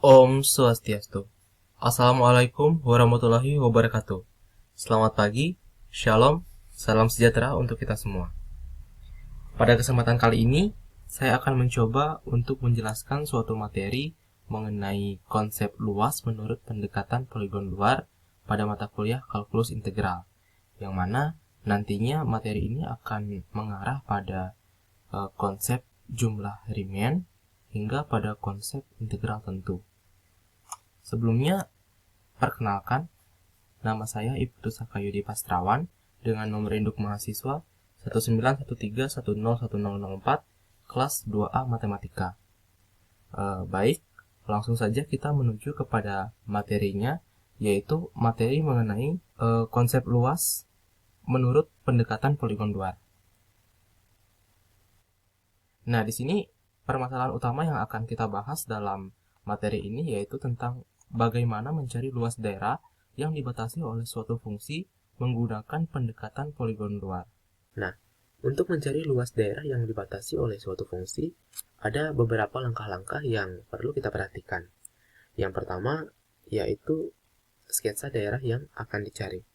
Om Swastiastu. Assalamualaikum warahmatullahi wabarakatuh. Selamat pagi, shalom, salam sejahtera untuk kita semua. Pada kesempatan kali ini, saya akan mencoba untuk menjelaskan suatu materi mengenai konsep luas menurut pendekatan poligon luar pada mata kuliah kalkulus integral, yang mana nantinya materi ini akan mengarah pada konsep jumlah Riemann hingga pada konsep integral tentu. Sebelumnya, perkenalkan, nama saya Ibtu Sakayudi Pastrawan dengan nomor induk mahasiswa 191310104 kelas 2A Matematika. Baik, langsung saja kita menuju kepada materinya, yaitu materi mengenai konsep luas menurut pendekatan poligon luar. Nah, di sini permasalahan utama yang akan kita bahas dalam materi ini yaitu tentang bagaimana mencari luas daerah yang dibatasi oleh suatu fungsi menggunakan pendekatan poligon luar. Nah, untuk mencari luas daerah yang dibatasi oleh suatu fungsi, ada beberapa langkah-langkah yang perlu kita perhatikan. Yang pertama, yaitu sketsa daerah yang akan dicari.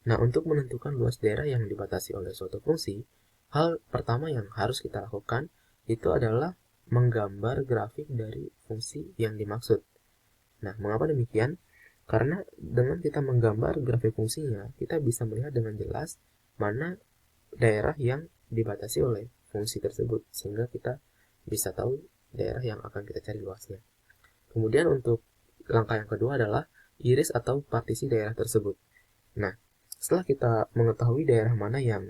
Nah, untuk menentukan luas daerah yang dibatasi oleh suatu fungsi, hal pertama yang harus kita lakukan itu adalah menggambar grafik dari fungsi yang dimaksud. Nah, mengapa demikian? Karena dengan kita menggambar grafik fungsinya, kita bisa melihat dengan jelas mana daerah yang dibatasi oleh fungsi tersebut, sehingga kita bisa tahu daerah yang akan kita cari luasnya. Kemudian untuk langkah yang kedua adalah iris atau partisi daerah tersebut. Nah, setelah kita mengetahui daerah mana yang,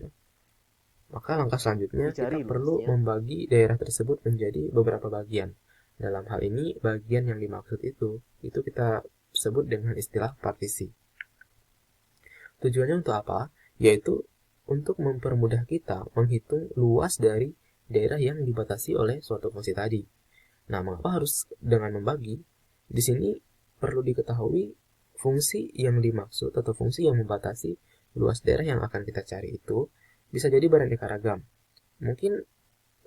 maka langkah selanjutnya kita perlu membagi daerah tersebut menjadi beberapa bagian. Dalam hal ini, bagian yang dimaksud itu kita sebut dengan istilah partisi. Tujuannya untuk apa? Yaitu untuk mempermudah kita menghitung luas dari daerah yang dibatasi oleh suatu fungsi tadi. Nah, mengapa harus dengan membagi? Di sini perlu diketahui fungsi yang dimaksud atau fungsi yang membatasi luas daerah yang akan kita cari itu bisa jadi beraneka ragam. Mungkin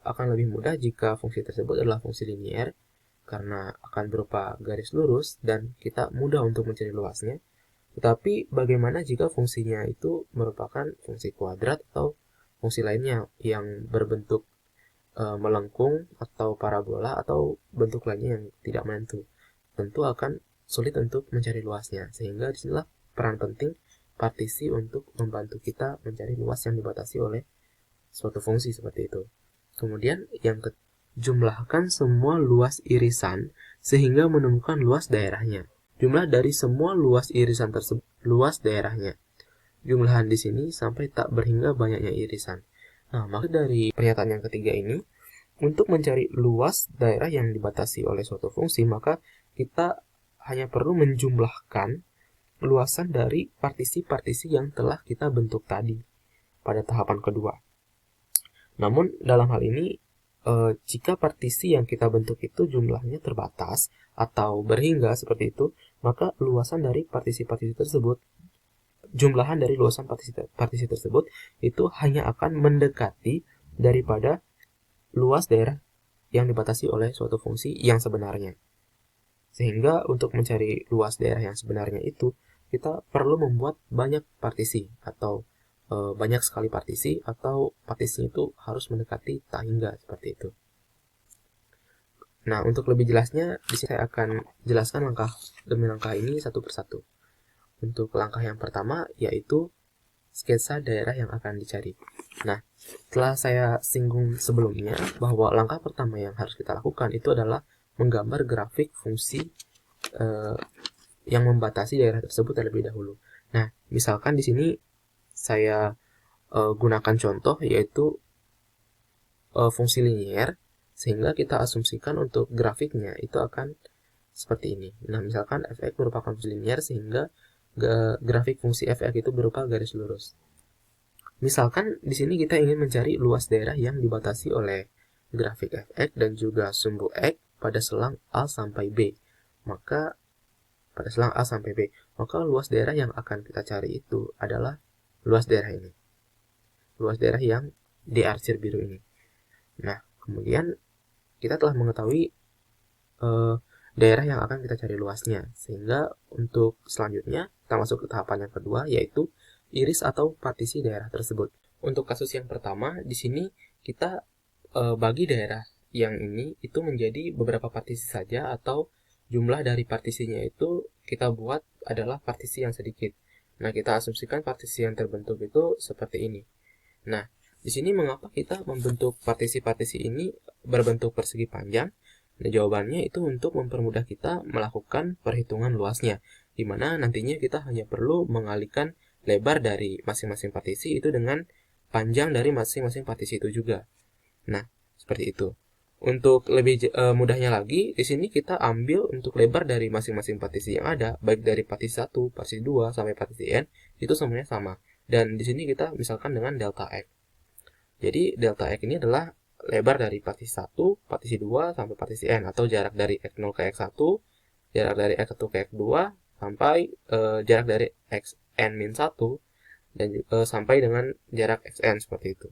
akan lebih mudah jika fungsi tersebut adalah fungsi linier karena akan berupa garis lurus dan kita mudah untuk mencari luasnya. Tetapi bagaimana jika fungsinya itu merupakan fungsi kuadrat atau fungsi lainnya yang berbentuk melengkung atau parabola atau bentuk lainnya yang tidak menentu? Tentu akan sulit untuk mencari luasnya, sehingga disinilah peran penting partisi untuk membantu kita mencari luas yang dibatasi oleh suatu fungsi seperti itu. Kemudian yang jumlahkan semua luas irisan sehingga menemukan luas daerahnya. Jumlah dari semua luas irisan tersebut luas daerahnya. Jumlahan di sini sampai tak berhingga banyaknya irisan. Nah, maka dari pernyataan yang ketiga ini, untuk mencari luas daerah yang dibatasi oleh suatu fungsi, maka kita hanya perlu menjumlahkan luasan dari partisi-partisi yang telah kita bentuk tadi pada tahapan kedua. Namun dalam hal ini, jika partisi yang kita bentuk itu jumlahnya terbatas atau berhingga seperti itu, maka luasan dari partisi-partisi tersebut, jumlahan dari luasan partisi tersebut itu hanya akan mendekati daripada luas daerah yang dibatasi oleh suatu fungsi yang sebenarnya. Sehingga untuk mencari luas daerah yang sebenarnya itu, kita perlu membuat banyak partisi atau banyak sekali partisi, atau partisinya itu harus mendekati tak hingga seperti itu. Nah, untuk lebih jelasnya, di sini saya akan jelaskan langkah demi langkah ini satu persatu. Untuk langkah yang pertama yaitu sketsa daerah yang akan dicari. Nah, setelah saya singgung sebelumnya bahwa langkah pertama yang harus kita lakukan itu adalah menggambar grafik fungsi yang membatasi daerah tersebut terlebih dahulu. Nah, misalkan di sini saya gunakan contoh yaitu fungsi linier, sehingga kita asumsikan untuk grafiknya itu akan seperti ini. Nah, misalkan fx merupakan fungsi linier sehingga grafik fungsi fx itu berupa garis lurus. Misalkan di sini kita ingin mencari luas daerah yang dibatasi oleh grafik fx dan juga sumbu x pada selang A sampai B. Maka pada selang A sampai B, maka luas daerah yang akan kita cari itu adalah luas daerah ini. Luas daerah yang diarsir biru ini. Nah, kemudian kita telah mengetahui daerah yang akan kita cari luasnya. Sehingga untuk selanjutnya kita masuk ke tahapan yang kedua, yaitu iris atau partisi daerah tersebut. Untuk kasus yang pertama, di sini kita bagi daerah yang ini itu menjadi beberapa partisi saja, atau jumlah dari partisinya itu kita buat adalah partisi yang sedikit. Nah, kita asumsikan partisi yang terbentuk itu seperti ini. Nah, di sini mengapa kita membentuk partisi-partisi ini berbentuk persegi panjang? Nah, jawabannya itu untuk mempermudah kita melakukan perhitungan luasnya, di mana nantinya kita hanya perlu mengalihkan lebar dari masing-masing partisi itu dengan panjang dari masing-masing partisi itu juga. Nah, seperti itu. Untuk lebih mudahnya lagi, di sini kita ambil untuk lebar dari masing-masing partisi yang ada, baik dari partisi 1, partisi 2, sampai partisi n, itu semuanya sama. Dan di sini kita misalkan dengan delta x. Jadi, delta x ini adalah lebar dari partisi 1, partisi 2, sampai partisi n, atau jarak dari x0 ke x1, jarak dari x1 ke x2, sampai jarak dari xn-1, dan sampai dengan jarak xn, seperti itu.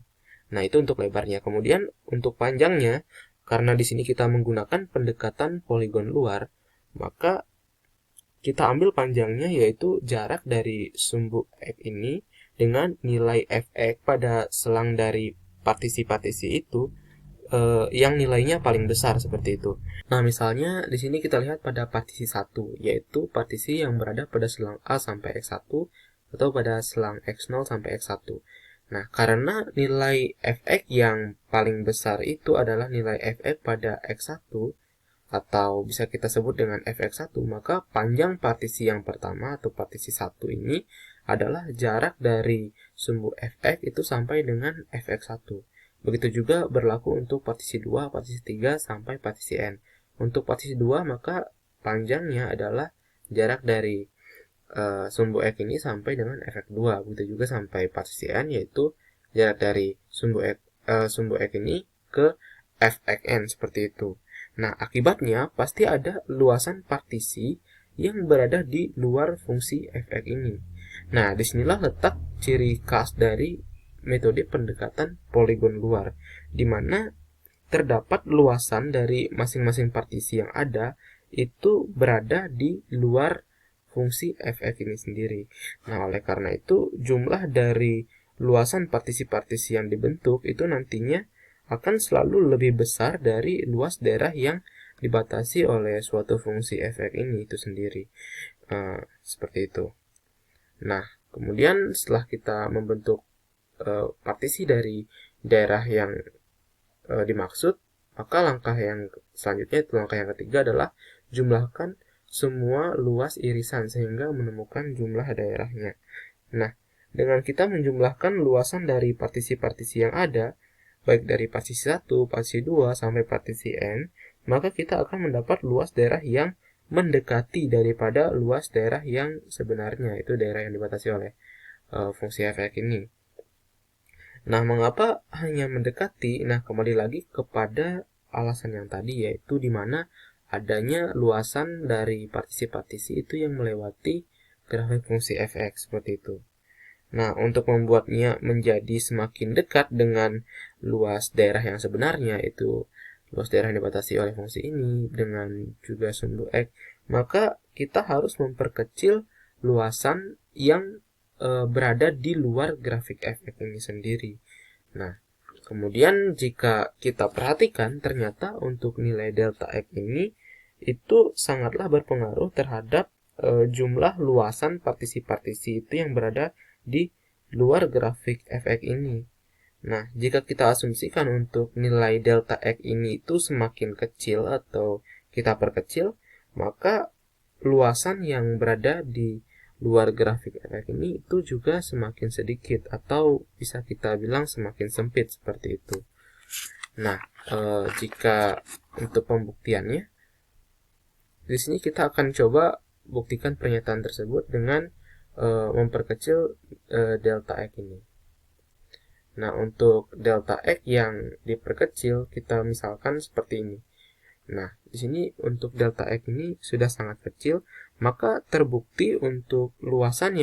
Nah, itu untuk lebarnya. Kemudian untuk panjangnya, karena di sini kita menggunakan pendekatan poligon luar, maka kita ambil panjangnya, yaitu jarak dari sumbu x ini dengan nilai fx pada selang dari partisi-partisi itu yang nilainya paling besar, seperti itu. Nah, misalnya di sini kita lihat pada partisi 1, yaitu partisi yang berada pada selang A sampai x1 atau pada selang x0 sampai x1. Nah, karena nilai fx yang paling besar itu adalah nilai fx pada x1, atau bisa kita sebut dengan fx1, maka panjang partisi yang pertama atau partisi 1 ini adalah jarak dari sumbu fx itu sampai dengan fx1. Begitu juga berlaku untuk partisi 2, partisi 3, sampai partisi n. Untuk partisi 2, maka panjangnya adalah jarak dari sumbu x ini sampai dengan fx2. Begitu juga sampai partisi n, yaitu jarak dari sumbu x ini ke fxn, seperti itu. Nah, akibatnya pasti ada luasan partisi yang berada di luar fungsi fx ini. Nah, disinilah letak ciri khas dari metode pendekatan poligon luar, di mana terdapat luasan dari masing-masing partisi yang ada itu berada di luar fungsi fx ini sendiri. Nah, oleh karena itu jumlah dari luasan partisi-partisi yang dibentuk itu nantinya akan selalu lebih besar dari luas daerah yang dibatasi oleh suatu fungsi fx ini itu sendiri. Seperti itu. Nah, kemudian setelah kita membentuk partisi dari daerah yang dimaksud, maka langkah yang selanjutnya, itu langkah yang ketiga, adalah jumlahkan semua luas irisan sehingga menemukan jumlah daerahnya. Nah, dengan kita menjumlahkan luasan dari partisi-partisi yang ada, baik dari partisi 1, partisi 2, sampai partisi n, maka kita akan mendapat luas daerah yang mendekati daripada luas daerah yang sebenarnya, itu daerah yang dibatasi oleh fungsi fx ini. Nah, mengapa hanya mendekati? Nah, kembali lagi kepada alasan yang tadi, yaitu di mana adanya luasan dari partisi-partisi itu yang melewati grafik fungsi fx, seperti itu. Nah, untuk membuatnya menjadi semakin dekat dengan luas daerah yang sebenarnya, itu luas daerah yang dibatasi oleh fungsi ini dengan juga sumbu x, maka kita harus memperkecil luasan yang berada di luar grafik fx ini sendiri. Nah, kemudian jika kita perhatikan, ternyata untuk nilai delta x ini itu sangatlah berpengaruh terhadap jumlah luasan partisi-partisi itu yang berada di luar grafik fx ini. Nah, jika kita asumsikan untuk nilai delta x ini itu semakin kecil atau kita perkecil, maka luasan yang berada di luar grafik fx ini itu juga semakin sedikit, atau bisa kita bilang semakin sempit, seperti itu. Nah, jika untuk pembuktiannya, di sini kita akan coba buktikan pernyataan tersebut dengan memperkecil delta x ini. Nah, untuk delta x yang diperkecil, kita misalkan seperti ini. Nah, di sini untuk delta x ini sudah sangat kecil, maka terbukti untuk luasan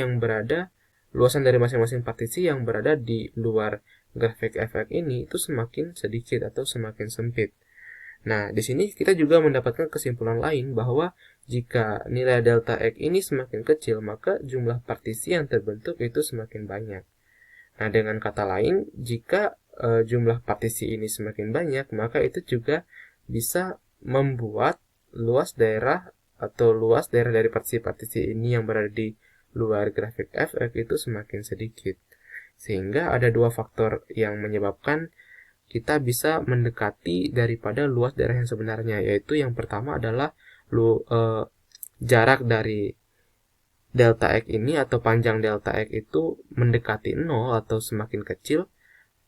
dari masing-masing partisi yang berada di luar grafik fx ini itu semakin sedikit atau semakin sempit. Nah, di sini kita juga mendapatkan kesimpulan lain bahwa jika nilai delta X ini semakin kecil, maka jumlah partisi yang terbentuk itu semakin banyak. Nah, dengan kata lain, jika jumlah partisi ini semakin banyak, maka itu juga bisa membuat luas daerah atau luas daerah dari partisi-partisi ini yang berada di luar grafik fx itu semakin sedikit. Sehingga ada dua faktor yang menyebabkan kita bisa mendekati daripada luas daerah yang sebenarnya, yaitu yang pertama adalah jarak dari delta X ini atau panjang delta X itu mendekati 0 atau semakin kecil,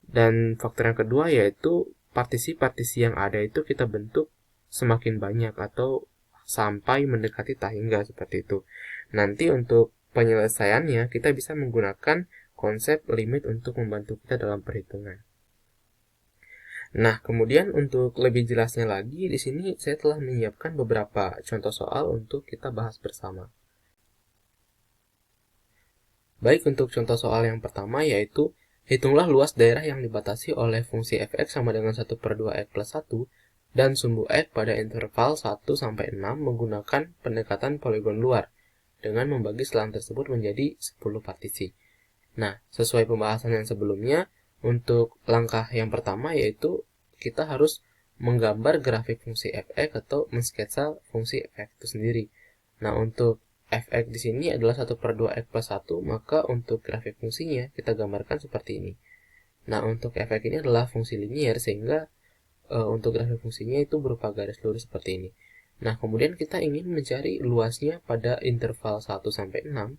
dan faktor yang kedua yaitu partisi-partisi yang ada itu kita bentuk semakin banyak atau sampai mendekati tak hingga, seperti itu. Nanti untuk penyelesaiannya kita bisa menggunakan konsep limit untuk membantu kita dalam perhitungan. Nah, kemudian untuk lebih jelasnya lagi, di sini saya telah menyiapkan beberapa contoh soal untuk kita bahas bersama. Baik, untuk contoh soal yang pertama yaitu, hitunglah luas daerah yang dibatasi oleh fungsi fx sama dengan 1/2x plus 1 dan sumbu x pada interval 1-6 menggunakan pendekatan poligon luar dengan membagi selang tersebut menjadi 10 partisi. Nah, sesuai pembahasan yang sebelumnya, untuk langkah yang pertama yaitu kita harus menggambar grafik fungsi fx atau mensketsa fungsi fx itu sendiri. Nah, untuk fx di sini adalah 1/2x plus 1, maka untuk grafik fungsinya kita gambarkan seperti ini. Nah, untuk fx ini adalah fungsi linier, sehingga untuk grafik fungsinya itu berupa garis lurus seperti ini. Nah, kemudian kita ingin mencari luasnya pada interval 1-6.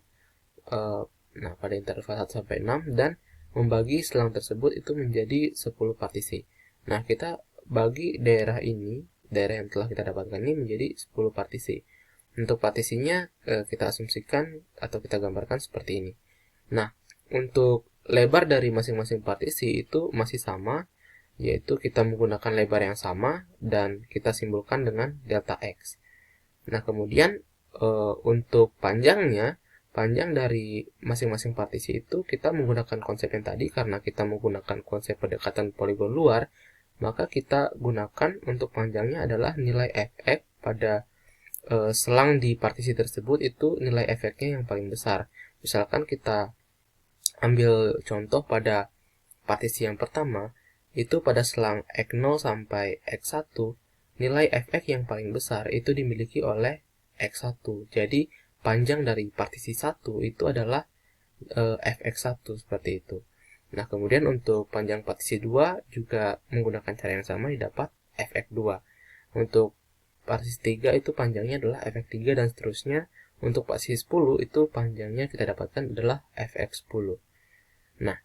Nah, pada interval 1-6 dan membagi selang tersebut itu menjadi 10 partisi. Nah, kita bagi daerah ini, daerah yang telah kita dapatkan ini menjadi 10 partisi. Untuk partisinya kita asumsikan atau kita gambarkan seperti ini. Nah, untuk lebar dari masing-masing partisi itu masih sama, yaitu kita menggunakan lebar yang sama dan kita simbolkan dengan delta X. Nah, kemudian untuk panjangnya, panjang dari masing-masing partisi itu kita menggunakan konsep yang tadi, karena kita menggunakan konsep pendekatan poligon luar, maka kita gunakan untuk panjangnya adalah nilai fx pada selang di partisi tersebut itu nilai fx-nya yang paling besar. Misalkan kita ambil contoh pada partisi yang pertama, itu pada selang x0 sampai x1, nilai fx yang paling besar itu dimiliki oleh x1. Jadi panjang dari partisi 1 itu adalah fx1 seperti itu. Nah, kemudian untuk panjang partisi 2 juga menggunakan cara yang sama, didapat fx2. Untuk partisi 3 itu panjangnya adalah fx3 dan seterusnya. Untuk partisi 10 itu panjangnya kita dapatkan adalah fx10. Nah,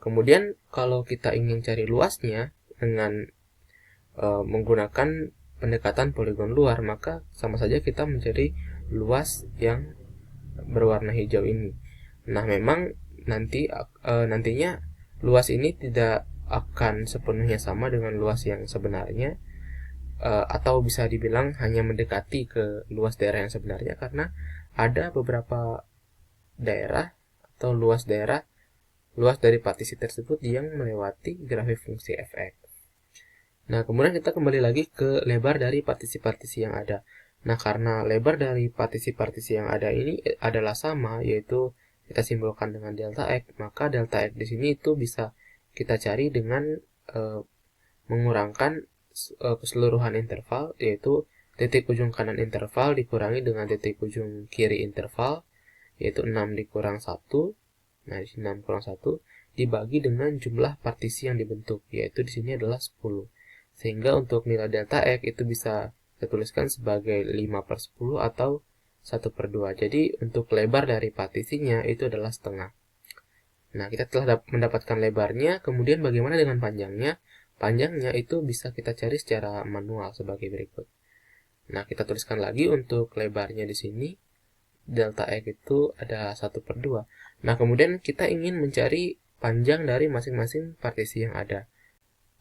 kemudian kalau kita ingin cari luasnya dengan menggunakan pendekatan poligon luar, maka sama saja kita mencari luas yang berwarna hijau ini. Nah, memang nantinya luas ini tidak akan sepenuhnya sama dengan luas yang sebenarnya, atau bisa dibilang hanya mendekati ke luas daerah yang sebenarnya, karena ada beberapa daerah atau luas dari partisi tersebut yang melewati grafik fungsi fx. Nah, kemudian kita kembali lagi ke lebar dari partisi-partisi yang ada. Nah, karena lebar dari partisi-partisi yang ada ini adalah sama, yaitu kita simbolkan dengan delta X, maka delta X di sini itu bisa kita cari dengan mengurangkan keseluruhan interval, yaitu titik ujung kanan interval dikurangi dengan titik ujung kiri interval, yaitu 6 dikurang 1. Nah, di sini 6 kurang 1 dibagi dengan jumlah partisi yang dibentuk, yaitu di sini adalah 10. Sehingga untuk nilai delta X itu bisa kita tuliskan sebagai 5/10 atau 1/2. Jadi untuk lebar dari partisinya itu adalah setengah. Nah, kita telah mendapatkan lebarnya, kemudian bagaimana dengan panjangnya? Panjangnya itu bisa kita cari secara manual sebagai berikut. Nah, kita tuliskan lagi untuk lebarnya di sini. Delta X itu ada 1/2. Nah, kemudian kita ingin mencari panjang dari masing-masing partisi yang ada.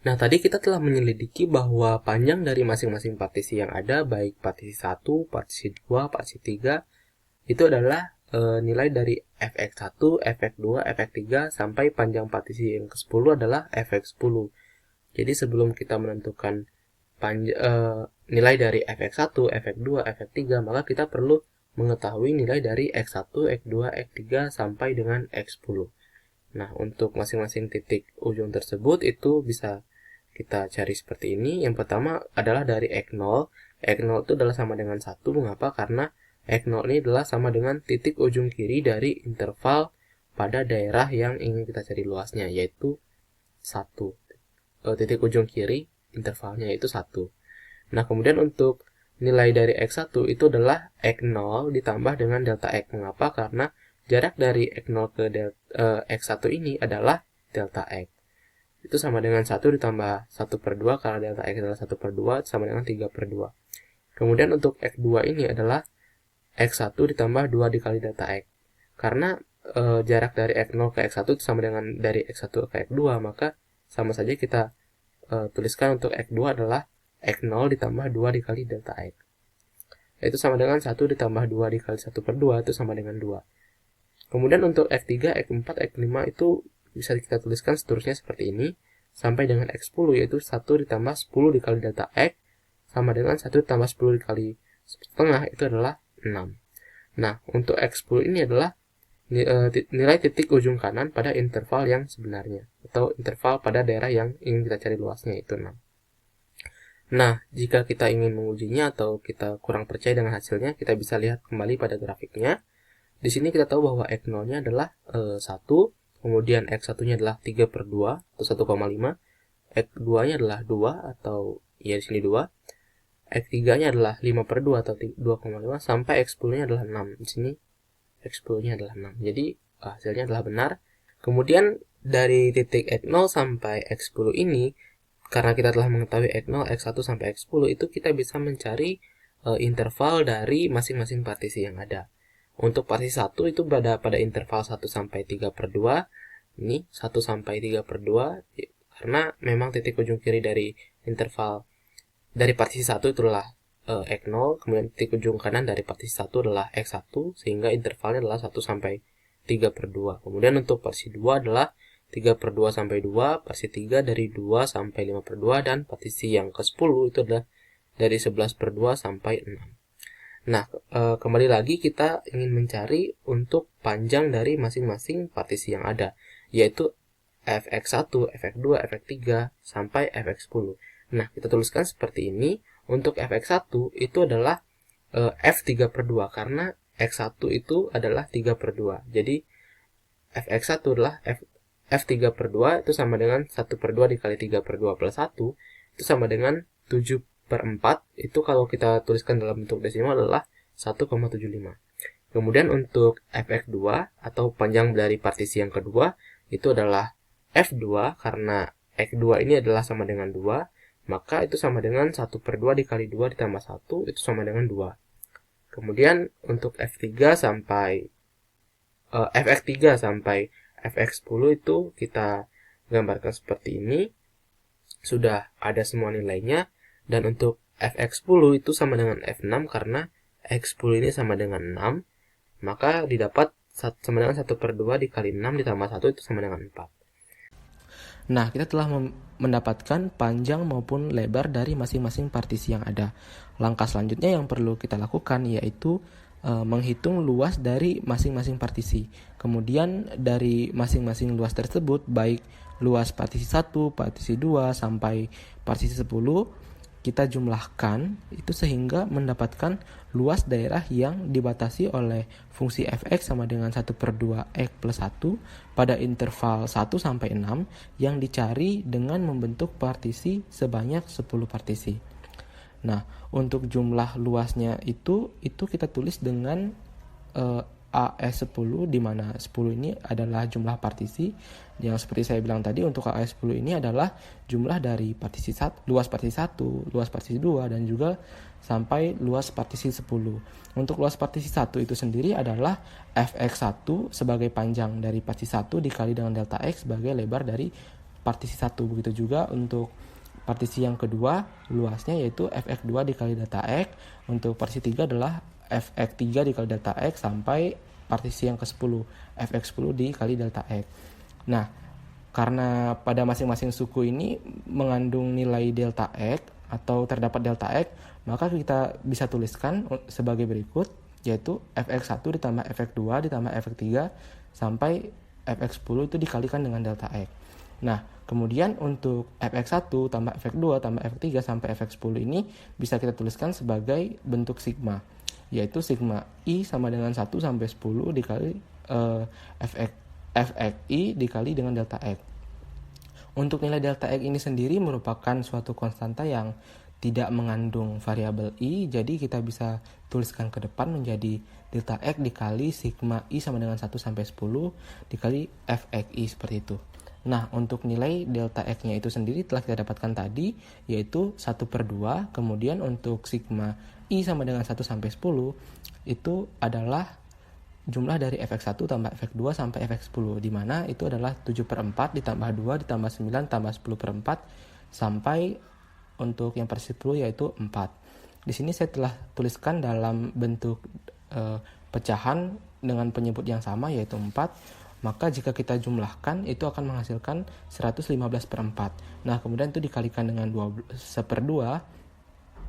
Nah, tadi kita telah menyelidiki bahwa panjang dari masing-masing partisi yang ada, baik partisi 1, partisi 2, partisi 3, itu adalah nilai dari fx1, fx2, fx3, sampai panjang partisi yang ke-10 adalah fx10. Jadi sebelum kita menentukan nilai dari fx1, fx2, fx3, maka kita perlu mengetahui nilai dari x1, x2, x3 sampai dengan x10. Nah, untuk masing-masing titik ujung tersebut itu bisa kita cari seperti ini. Yang pertama adalah dari x0. X0 itu adalah sama dengan 1. Mengapa? Karena x0 ini adalah sama dengan titik ujung kiri dari interval pada daerah yang ingin kita cari luasnya, yaitu 1. Titik ujung kiri intervalnya itu 1. Nah, kemudian untuk nilai dari x1 itu adalah x0 ditambah dengan delta x. Mengapa? Karena jarak dari x0 ke x1 ini adalah delta x. Itu sama dengan 1 ditambah 1/2, karena delta x adalah 1/2, sama dengan 3/2. Kemudian untuk x2 ini adalah x1 ditambah 2 dikali delta x. Karena jarak dari x0 ke x1 itu sama dengan dari x1 ke x2, maka sama saja kita tuliskan untuk x2 adalah x0 ditambah 2 dikali delta x. Itu sama dengan 1 ditambah 2 dikali 1/2, itu sama dengan 2. Kemudian untuk x3, x4, x5 itu bisa kita tuliskan seterusnya seperti ini, sampai dengan x10, yaitu 1 ditambah 10 dikali delta x, sama dengan 1 ditambah 10 dikali setengah, itu adalah 6. Nah, untuk x10 ini adalah nilai titik ujung kanan pada interval yang sebenarnya, atau interval pada daerah yang ingin kita cari luasnya, itu 6. Nah, jika kita ingin mengujinya atau kita kurang percaya dengan hasilnya, kita bisa lihat kembali pada grafiknya. Di sini kita tahu bahwa x0-nya adalah 1, kemudian x1-nya adalah 3/2 atau 1,5, x2-nya adalah 2 atau ya di sini 2, x3-nya adalah 5/2 atau 2,5, sampai x10-nya adalah 6. Di sini x10-nya adalah 6. Jadi hasilnya adalah benar. Kemudian dari titik x0 sampai x10 ini, karena kita telah mengetahui x0, x1 sampai x10, itu kita bisa mencari interval dari masing-masing partisi yang ada. Untuk partisi 1 itu berada pada interval 1 sampai 3/2. Ini 1 sampai 3/2, karena memang titik ujung kiri dari interval dari partisi 1 itu adalah x0, kemudian titik ujung kanan dari partisi 1 adalah x1, sehingga intervalnya adalah 1 sampai 3/2. Kemudian untuk partisi 2 adalah 3/2 sampai 2, partisi 3 dari 2 sampai 5/2, dan partisi yang ke-10 itu adalah dari 11/2 sampai 6. Nah, kembali lagi kita ingin mencari untuk panjang dari masing-masing partisi yang ada, yaitu fx1, fx2, fx3, sampai fx10. Nah, kita tuliskan seperti ini. Untuk fx1 itu adalah f3/2, karena x1 itu adalah 3/2. Jadi, fx1 adalah f3/2, itu sama dengan 1/2 dikali 3/2 plus 1, itu sama dengan 7/4. Itu kalau kita tuliskan dalam bentuk desimal adalah 1,75. Kemudian untuk fx2 atau panjang dari partisi yang kedua itu adalah f2, karena x2 ini adalah sama dengan 2, maka itu sama dengan 1/2 dikali 2 ditambah 1, itu sama dengan 2. Kemudian untuk f3 sampai fx3 sampai fx10 itu kita gambarkan seperti ini. Sudah ada semua nilainya. Dan untuk fx10 itu sama dengan f6, karena x10 ini sama dengan 6, maka didapat sama dengan 1/2 dikali 6 ditambah 1, itu sama dengan 4. Nah, kita telah mendapatkan panjang maupun lebar dari masing-masing partisi yang ada. Langkah selanjutnya yang perlu kita lakukan yaitu menghitung luas dari masing-masing partisi. Kemudian dari masing-masing luas tersebut, baik luas partisi 1, partisi 2, sampai partisi 10, kita jumlahkan itu sehingga mendapatkan luas daerah yang dibatasi oleh fungsi fx sama dengan 1/2 x plus 1 pada interval 1 sampai 6 yang dicari dengan membentuk partisi sebanyak 10 partisi. Nah, untuk jumlah luasnya itu kita tulis dengan AS10, di mana 10 ini adalah jumlah partisi. Yang seperti saya bilang tadi, untuk AS10 ini adalah jumlah dari partisi 1, luas partisi 1, luas partisi 2, dan juga sampai luas partisi 10. Untuk luas partisi 1 itu sendiri adalah fx1 sebagai panjang dari partisi 1 dikali dengan delta x sebagai lebar dari partisi 1. Begitu juga untuk partisi yang kedua, luasnya yaitu fx2 dikali delta x. Untuk partisi 3 adalah fx3 dikali delta x sampai partisi yang ke-10, fx10 dikali delta x. Nah, karena pada masing-masing suku ini mengandung nilai delta x atau terdapat delta X, maka kita bisa tuliskan sebagai berikut, yaitu fx1 ditambah fx2 ditambah fx3 sampai fx10 itu dikalikan dengan delta X. Nah, kemudian untuk fx1 tambah fx2 tambah fx3 sampai fx10 ini bisa kita tuliskan sebagai bentuk sigma, yaitu sigma i sama dengan 1 sampai 10 dikali fxi dikali dengan delta X. Untuk nilai delta X ini sendiri merupakan suatu konstanta yang tidak mengandung variabel i, jadi kita bisa tuliskan ke depan menjadi delta X dikali sigma i sama dengan 1 sampai 10 dikali fxi seperti itu. Nah, untuk nilai delta X-nya itu sendiri telah kita dapatkan tadi, yaitu 1/2, kemudian untuk sigma i sama dengan 1 sampai 10 itu adalah jumlah dari fx1 tambah fx2 sampai fx10, di mana itu adalah 7/4 ditambah 2 ditambah 9 tambah 10/4 sampai untuk yang per 10 yaitu 4. Di sini saya telah tuliskan dalam bentuk pecahan dengan penyebut yang sama yaitu 4. Maka jika kita jumlahkan itu akan menghasilkan 115/4. Nah, kemudian itu dikalikan dengan 1/2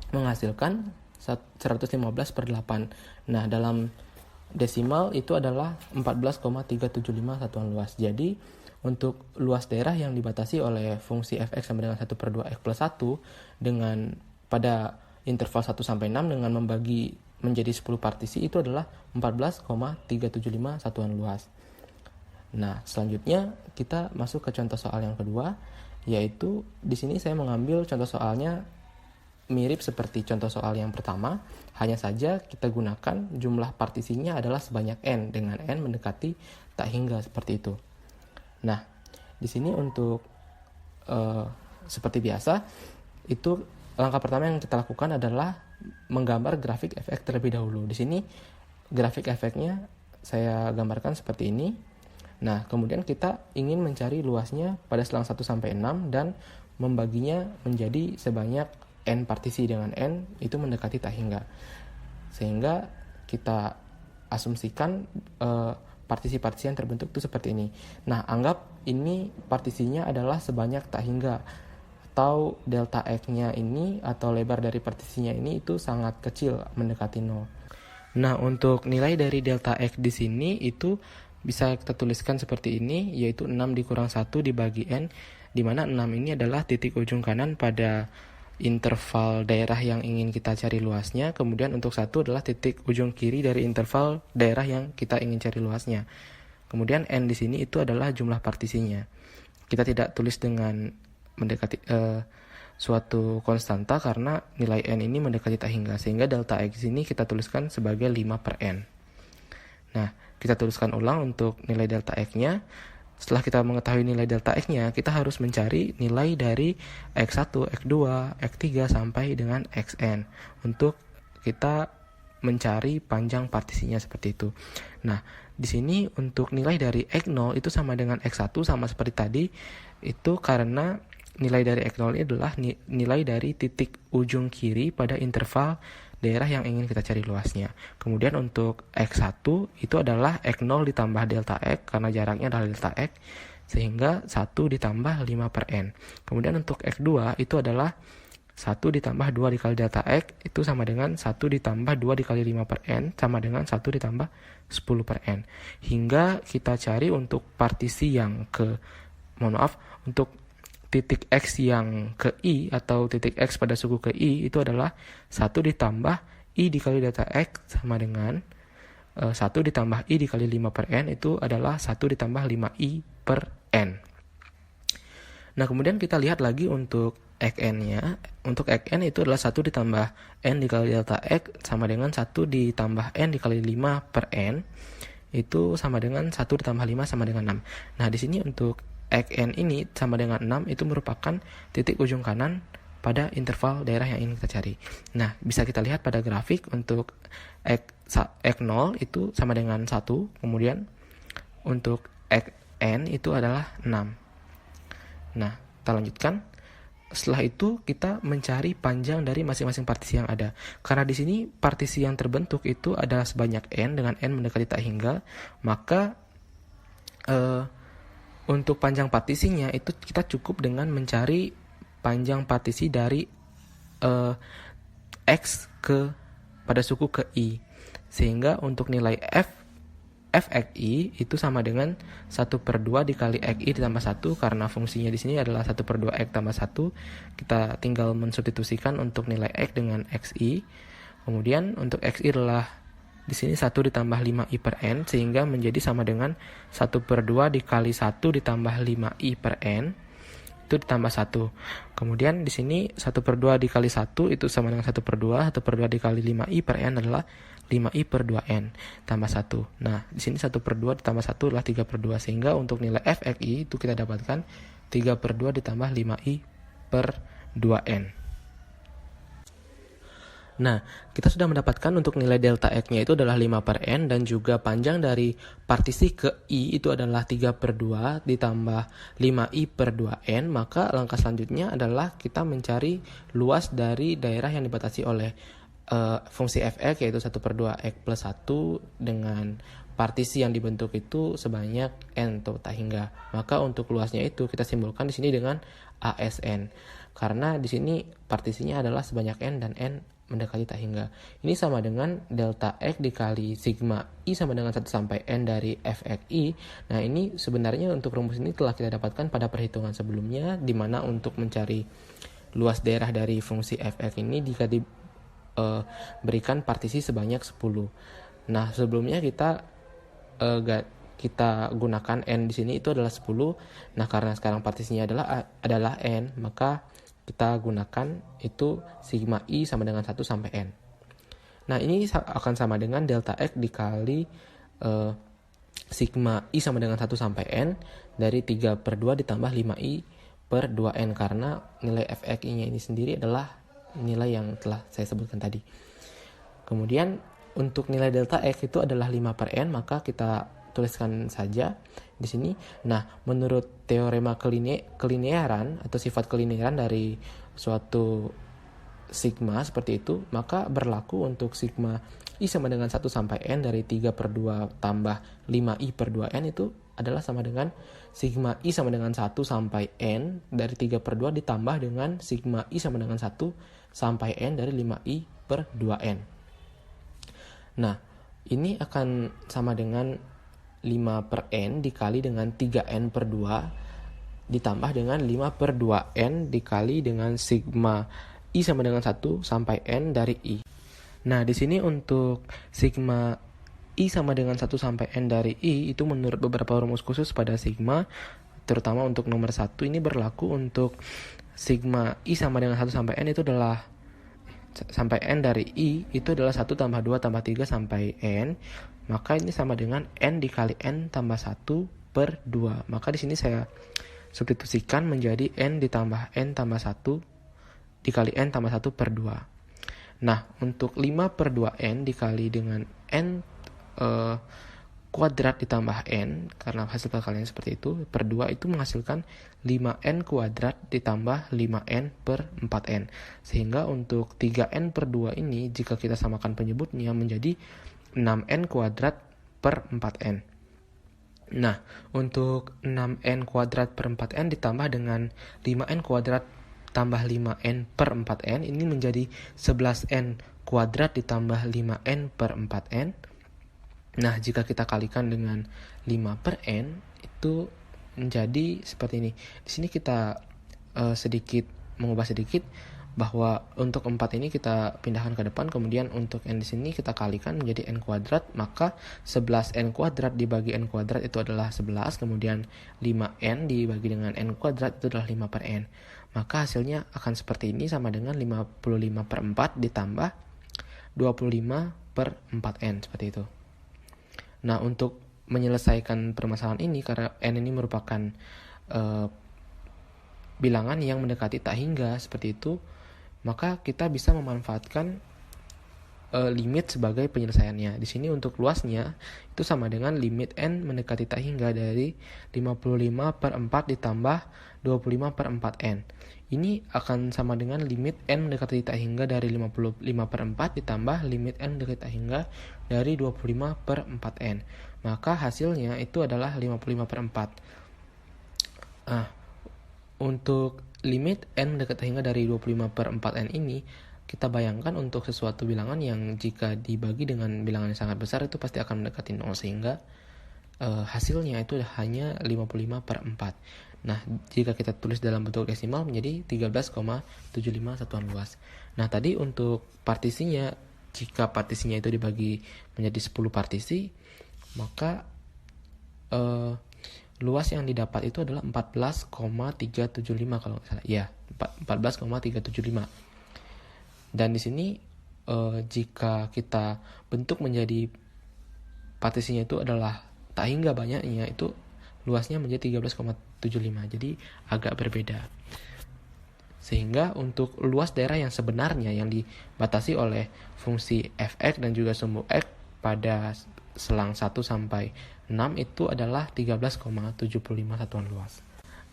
menghasilkan 115/8. Nah, dalam desimal itu adalah 14,375 satuan luas. Jadi untuk luas daerah yang dibatasi oleh fungsi fx sama dengan 1/2 x plus 1 dengan pada interval 1 sampai 6 dengan membagi menjadi 10 partisi itu adalah 14,375 satuan luas. Nah, selanjutnya kita masuk ke contoh soal yang kedua, yaitu di sini saya mengambil contoh soalnya mirip seperti contoh soal yang pertama, hanya saja kita gunakan jumlah partisinya adalah sebanyak n dengan n mendekati tak hingga seperti itu. Nah, di sini untuk seperti biasa itu langkah pertama yang kita lakukan adalah menggambar grafik efek terlebih dahulu. Di sini grafik efeknya saya gambarkan seperti ini. Nah, kemudian kita ingin mencari luasnya pada selang 1 sampai 6 dan membaginya menjadi sebanyak n partisi dengan n itu mendekati tak hingga. Sehingga kita asumsikan partisi-partisi yang terbentuk itu seperti ini. Nah, anggap ini partisinya adalah sebanyak tak hingga, atau delta X-nya ini atau lebar dari partisinya ini itu sangat kecil mendekati 0. Nah, untuk nilai dari delta X di sini itu bisa kita tuliskan seperti ini, yaitu 6 dikurang 1 dibagi n, di mana 6 ini adalah titik ujung kanan pada interval daerah yang ingin kita cari luasnya, kemudian untuk 1 adalah titik ujung kiri dari interval daerah yang kita ingin cari luasnya. Kemudian n di sini itu adalah jumlah partisinya. Kita tidak tulis dengan mendekati suatu konstanta karena nilai n ini mendekati tak hingga, sehingga delta X ini kita tuliskan sebagai 5/n. Nah, kita tuliskan ulang untuk nilai delta X-nya. Setelah kita mengetahui nilai delta X-nya, kita harus mencari nilai dari X1, X2, X3 sampai dengan Xn untuk kita mencari panjang partisinya seperti itu. Nah, di sini untuk nilai dari X0 itu sama dengan X1 sama seperti tadi, itu karena nilai dari X0 ini adalah nilai dari titik ujung kiri pada interval daerah yang ingin kita cari luasnya. Kemudian untuk X1 itu adalah X0 ditambah delta X karena jaraknya adalah delta X, sehingga 1 ditambah 5/n. Kemudian untuk X2 itu adalah 1 ditambah 2 dikali delta X itu sama dengan 1 ditambah 2 dikali 5/n sama dengan 1 ditambah 10/n. Hingga kita cari untuk partisi yang untuk titik X yang ke I atau titik X pada suku ke I itu adalah 1 ditambah I dikali delta X sama dengan 1 ditambah I dikali 5/n itu adalah 1 ditambah 5I/n. Nah, kemudian kita lihat lagi untuk Xn-nya. Untuk Xn itu adalah 1 ditambah N dikali delta X sama dengan 1 ditambah N dikali 5/n itu sama dengan 1 ditambah 5 sama dengan 6. Nah, di sini untuk Xn ini sama dengan 6 itu merupakan titik ujung kanan pada interval daerah yang ingin kita cari. Nah, bisa kita lihat pada grafik untuk X0 itu sama dengan 1, kemudian untuk Xn itu adalah 6. Nah, kita lanjutkan. Setelah itu kita mencari panjang dari masing-masing partisi yang ada. Karena di sini partisi yang terbentuk itu adalah sebanyak n dengan n mendekati tak hingga, maka untuk panjang partisinya itu kita cukup dengan mencari panjang partisi dari X pada suku ke I. Sehingga untuk nilai f(x_i) itu sama dengan 1/2 dikali xi ditambah 1, karena fungsinya di sini adalah 1/2 x tambah 1. Kita tinggal mensubstitusikan untuk nilai x dengan xi. Kemudian untuk xi adalah di sini 1 ditambah 5i per n, sehingga menjadi sama dengan 1/2 dikali 1 ditambah 5i per n itu ditambah 1. Kemudian di sini 1/2 dikali 1 itu sama dengan 1/2. 1/2 dikali 5i per n adalah 5i per 2n tambah 1. Nah, di sini 1/2 ditambah 1 adalah 3/2, sehingga untuk nilai f(x_i) itu kita dapatkan 3/2 ditambah 5i per 2n. Nah, kita sudah mendapatkan untuk nilai delta X-nya itu adalah 5 per N, dan juga panjang dari partisi ke I itu adalah 3/2 ditambah 5I per 2N. Maka langkah selanjutnya adalah kita mencari luas dari daerah yang dibatasi oleh fungsi fx, yaitu 1/2 X plus 1 dengan partisi yang dibentuk itu sebanyak N atau tak hingga. Maka untuk luasnya itu kita simbolkan di sini dengan ASN. Karena di sini partisinya adalah sebanyak N dan N mendekati tak hingga. Ini sama dengan delta X dikali sigma I sama dengan 1 sampai N dari fxi. Nah, ini sebenarnya untuk rumus ini telah kita dapatkan pada perhitungan sebelumnya, di mana untuk mencari luas daerah dari fungsi fx ini jika diberikan partisi sebanyak 10. Nah, sebelumnya kita gunakan N di sini itu adalah 10. Nah, karena sekarang partisinya adalah N, maka kita gunakan itu sigma I sama dengan 1 sampai N. Nah, ini akan sama dengan delta X dikali sigma I sama dengan 1 sampai N dari 3/2 ditambah 5I per 2N, karena nilai fxi-nya ini sendiri adalah nilai yang telah saya sebutkan tadi. Kemudian untuk nilai delta X itu adalah 5 per N, maka kita tuliskan saja di sini. Nah, menurut teorema kelinearan atau sifat kelinearan dari suatu sigma seperti itu, maka berlaku untuk sigma I sama dengan 1 sampai N dari 3/2 tambah 5I per 2N itu adalah sama dengan sigma I sama dengan 1 sampai N dari 3/2 ditambah dengan sigma I sama dengan 1 sampai N dari 5I per 2N. Nah, ini akan sama dengan 5 per N dikali dengan 3N per 2 ditambah dengan 5 per 2N dikali dengan sigma I sama dengan 1 sampai N dari I. Nah, di sini untuk sigma I sama dengan 1 sampai N dari I itu menurut beberapa rumus khusus pada sigma, terutama untuk nomor 1 ini berlaku untuk sigma I sama dengan 1 sampai N itu adalah sampai N dari I itu adalah 1 tambah 2 tambah 3 sampai N. Maka ini sama dengan N dikali N tambah 1 per 2. Maka di sini saya substitusikan menjadi N ditambah N tambah 1 dikali N tambah 1 per 2. Nah, untuk 5 per 2N dikali dengan N kuadrat ditambah N, karena hasil perkalian seperti itu, per 2 itu menghasilkan 5N kuadrat ditambah 5N per 4N. Sehingga untuk 3N per 2 ini, jika kita samakan penyebutnya menjadi 6N kuadrat per 4N. Nah, untuk 6N kuadrat per 4N ditambah dengan 5N kuadrat tambah 5N per 4N, ini menjadi 11N kuadrat ditambah 5N per 4N. Nah, jika kita kalikan dengan 5 per N, itu menjadi seperti ini. Di sini kita mengubah sedikit, bahwa untuk 4 ini kita pindahkan ke depan, kemudian untuk N di sini kita kalikan menjadi N kuadrat, maka 11N kuadrat dibagi N kuadrat itu adalah 11, kemudian 5N dibagi dengan N kuadrat itu adalah 5 per N. Maka hasilnya akan seperti ini, sama dengan 55 per 4 ditambah 25 per 4N, seperti itu. Nah, untuk menyelesaikan permasalahan ini, karena N ini merupakan bilangan yang mendekati tak hingga seperti itu, maka kita bisa memanfaatkan limit sebagai penyelesaiannya. Di sini untuk luasnya itu sama dengan limit N mendekati tak hingga dari 55 per 4 ditambah 25 per 4N. Ini akan sama dengan limit N mendekati tak hingga dari 55 per 4 ditambah limit N mendekati tak hingga dari 25 per 4N. Maka hasilnya itu adalah 55 per 4. Untuk limit n mendekati hingga dari 25/4n ini, kita bayangkan untuk sesuatu bilangan yang jika dibagi dengan bilangan yang sangat besar itu pasti akan mendekati 0, sehingga hasilnya itu hanya 55/4. Nah, jika kita tulis dalam bentuk desimal menjadi 13,75 satuan luas. Nah, tadi untuk partisinya, jika partisinya itu dibagi menjadi 10 partisi, maka luas yang didapat itu adalah 14,375 kalau nggak salah. Ya, 14,375. Dan di sini jika kita bentuk menjadi partisinya itu adalah tak hingga banyaknya, itu luasnya menjadi 13,75. Jadi agak berbeda. Sehingga untuk luas daerah yang sebenarnya yang dibatasi oleh fungsi fx dan juga sumbu x pada selang 1 sampai 6 itu adalah 13,75 satuan luas.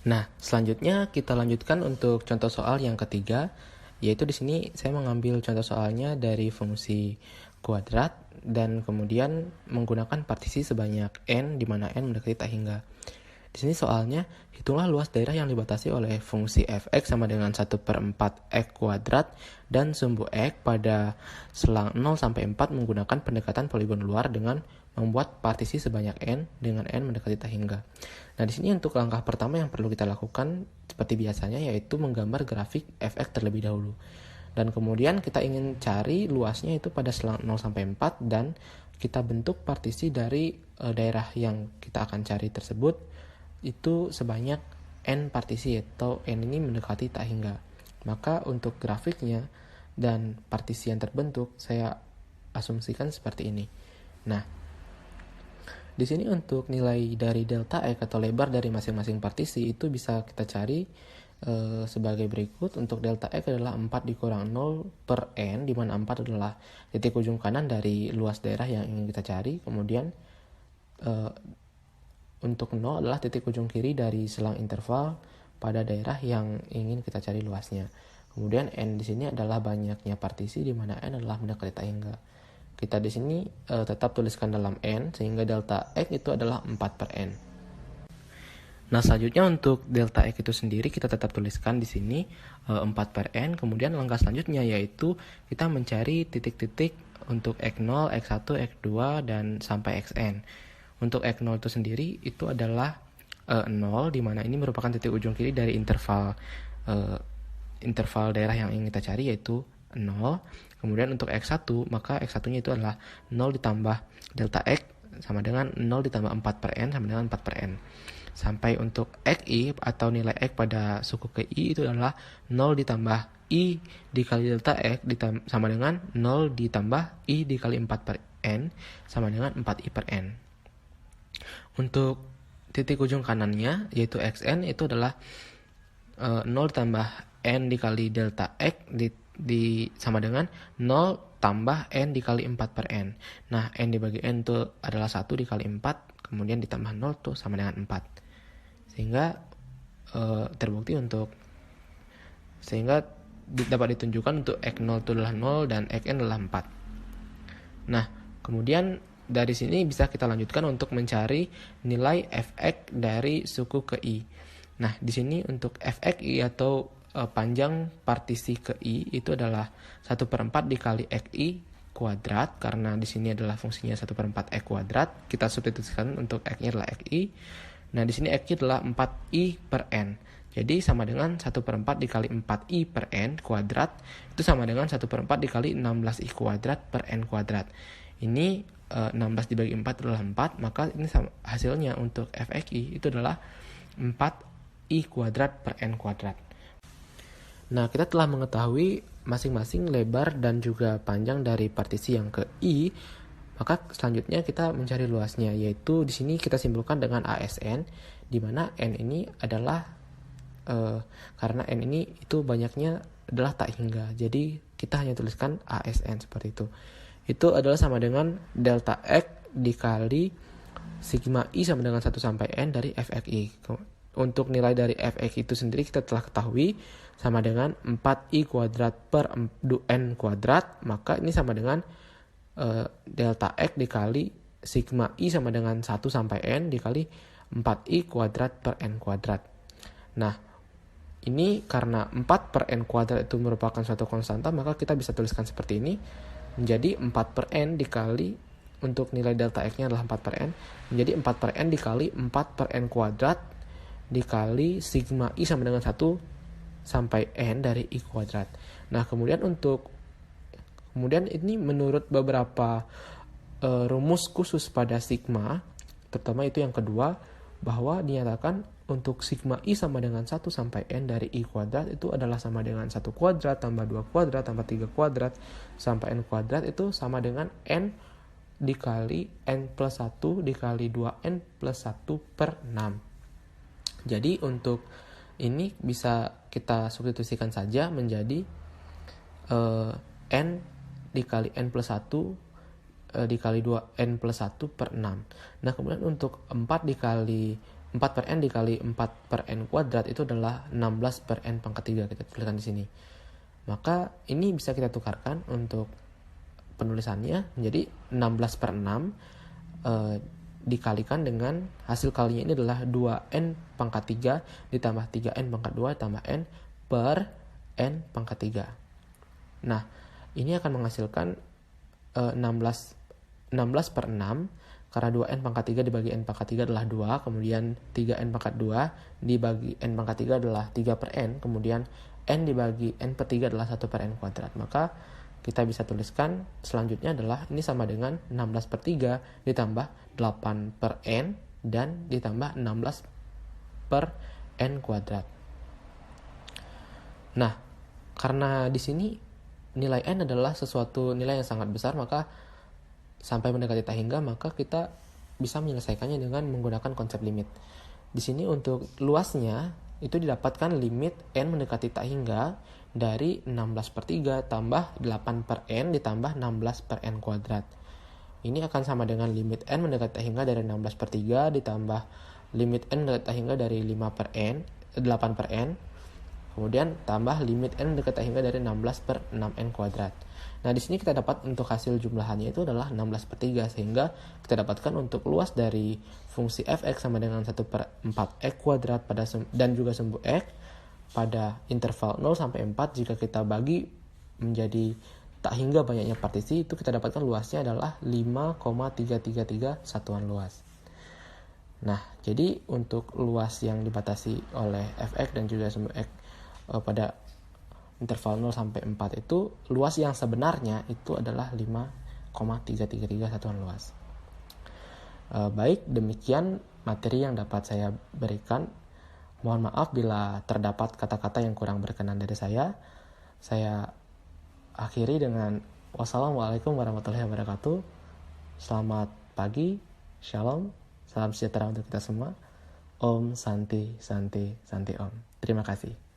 Nah, selanjutnya kita lanjutkan untuk contoh soal yang ketiga, yaitu di sini saya mengambil contoh soalnya dari fungsi kuadrat dan kemudian menggunakan partisi sebanyak n, di mana n mendekati tak hingga. Di sini soalnya, hitunglah luas daerah yang dibatasi oleh fungsi fx sama dengan 1/4 x kuadrat dan sumbu x pada selang 0 sampai 4 menggunakan pendekatan poligon luar dengan membuat partisi sebanyak n dengan n mendekati tak hingga. Nah, di sini untuk langkah pertama yang perlu kita lakukan seperti biasanya, yaitu menggambar grafik fx terlebih dahulu. Dan kemudian kita ingin cari luasnya itu pada selang 0 sampai 4 dan kita bentuk partisi dari daerah yang kita akan cari tersebut itu sebanyak n partisi, atau n ini mendekati tak hingga. Maka untuk grafiknya dan partisi yang terbentuk saya asumsikan seperti ini. Nah, di sini untuk nilai dari delta x atau lebar dari masing-masing partisi itu bisa kita cari sebagai berikut. Untuk delta x adalah 4 dikurang 0 per n, di mana 4 adalah titik ujung kanan dari luas daerah yang ingin kita cari. Kemudian untuk 0 adalah titik ujung kiri dari selang interval pada daerah yang ingin kita cari luasnya. Kemudian n di sini adalah banyaknya partisi, di mana n adalah mendekati tak hingga. Kita di sini tetap tuliskan dalam n, sehingga delta x itu adalah 4 per n. Nah, selanjutnya untuk delta x itu sendiri kita tetap tuliskan di sini 4 per n. Kemudian langkah selanjutnya yaitu kita mencari titik-titik untuk x0, x1, x2, dan sampai xn. Untuk x0 itu sendiri itu adalah 0, di mana ini merupakan titik ujung kiri dari interval daerah yang ingin kita cari, yaitu 0. Kemudian untuk x1, maka x1-nya itu adalah 0 ditambah delta x sama dengan 0 ditambah 4 per n sama dengan 4 per n. Sampai untuk xi atau nilai x pada suku ke i itu adalah 0 ditambah i dikali delta x sama dengan 0 ditambah i dikali 4 per n sama dengan 4i per n. Untuk titik ujung kanannya yaitu xn itu adalah 0 ditambah n dikali delta x sama dengan 0 tambah n dikali 4 per n. Nah, n dibagi n itu adalah 1 dikali 4, kemudian ditambah 0 itu sama dengan 4. Sehingga dapat ditunjukkan untuk x0 itu adalah 0 dan xn adalah 4. Nah, kemudian dari sini bisa kita lanjutkan untuk mencari nilai fx dari suku ke i. Nah, di sini untuk fxi atau panjang partisi ke i itu adalah 1/4 dikali xi kuadrat, karena di sini adalah fungsinya 1/4 x kuadrat. Kita substitusikan untuk x-nya adalah xi. Nah, di sini x-nya adalah 4i per n. Jadi sama dengan 1/4 dikali 4i per n kuadrat itu sama dengan 1/4 dikali 16i kuadrat per n kuadrat. Ini 16 dibagi 4 adalah 4, maka ini hasilnya untuk fxi itu adalah 4i kuadrat per n kuadrat. Nah, kita telah mengetahui masing-masing lebar dan juga panjang dari partisi yang ke i, maka selanjutnya kita mencari luasnya, yaitu di sini kita simpulkan dengan ASN, di mana n ini adalah karena n ini itu banyaknya adalah tak hingga, jadi kita hanya tuliskan ASN seperti itu. Itu adalah sama dengan delta x dikali sigma i sama dengan 1 sampai n dari fxi. Untuk nilai dari fx itu sendiri kita telah ketahui sama dengan 4i kuadrat per n kuadrat, maka ini sama dengan delta x dikali sigma i sama dengan 1 sampai n dikali 4i kuadrat per n kuadrat. Nah, ini karena 4 per n kuadrat itu merupakan suatu konstanta, maka kita bisa tuliskan seperti ini. Menjadi 4 per n dikali, untuk nilai delta X-nya adalah 4 per n, menjadi 4 per n dikali 4 per n kuadrat dikali sigma I sama dengan 1 sampai n dari I kuadrat. Nah, kemudian ini menurut beberapa rumus khusus pada sigma, terutama itu yang kedua, bahwa dinyatakan untuk sigma I sama dengan 1 sampai n dari I kuadrat itu adalah sama dengan 1 kuadrat tambah 2 kuadrat tambah 3 kuadrat sampai n kuadrat itu sama dengan n dikali n plus 1 dikali 2n plus 1 per 6. Jadi untuk ini bisa kita substitusikan saja menjadi n dikali n plus 1 dikali 2n plus 1 per 6. Nah, kemudian untuk 4 per n dikali 4 per n kuadrat itu adalah 16 per n pangkat 3, kita tuliskan di sini. Maka ini bisa kita tukarkan untuk penulisannya menjadi 16 per 6 dikalikan dengan hasil kalinya ini adalah 2n pangkat 3 ditambah 3n pangkat 2 tambah n per n pangkat 3. Nah, ini akan menghasilkan 16 per 6, karena 2n pangkat 3 dibagi n pangkat 3 adalah 2, kemudian 3n pangkat 2 dibagi n pangkat 3 adalah 3 per n, kemudian n dibagi n per 3 adalah 1 per n kuadrat. Maka kita bisa tuliskan selanjutnya adalah ini sama dengan 16 per 3 ditambah 8 per n dan ditambah 16 per n kuadrat. Nah, karena di sini nilai n adalah sesuatu nilai yang sangat besar, maka sampai mendekati tak hingga, maka kita bisa menyelesaikannya dengan menggunakan konsep limit. Di sini untuk luasnya itu didapatkan limit n mendekati tak hingga dari 16 per 3 tambah 8 per n ditambah 16 per n kuadrat. Ini akan sama dengan limit n mendekati tak hingga dari 16 per 3 ditambah limit n mendekati tak hingga dari 5 per n, 8 per n, kemudian tambah limit n mendekati tak hingga dari 16 per 6n kuadrat. Nah, di sini kita dapat untuk hasil jumlahannya itu adalah 16 per 3, sehingga kita dapatkan untuk luas dari fungsi fx sama dengan 1 per 4x kuadrat dan juga sumbu x pada interval 0 sampai 4, jika kita bagi menjadi tak hingga banyaknya partisi, itu kita dapatkan luasnya adalah 5,333 satuan luas. Nah, jadi untuk luas yang dibatasi oleh fx dan juga sumbu x pada interval 0 sampai 4 itu, luas yang sebenarnya itu adalah 5,333 satuan luas. Baik, demikian materi yang dapat saya berikan. Mohon maaf bila terdapat kata-kata yang kurang berkenan dari saya. Saya akhiri dengan wassalamualaikum warahmatullahi wabarakatuh. Selamat pagi, shalom, salam sejahtera untuk kita semua. Om Santi Santi Santi Om. Terima kasih.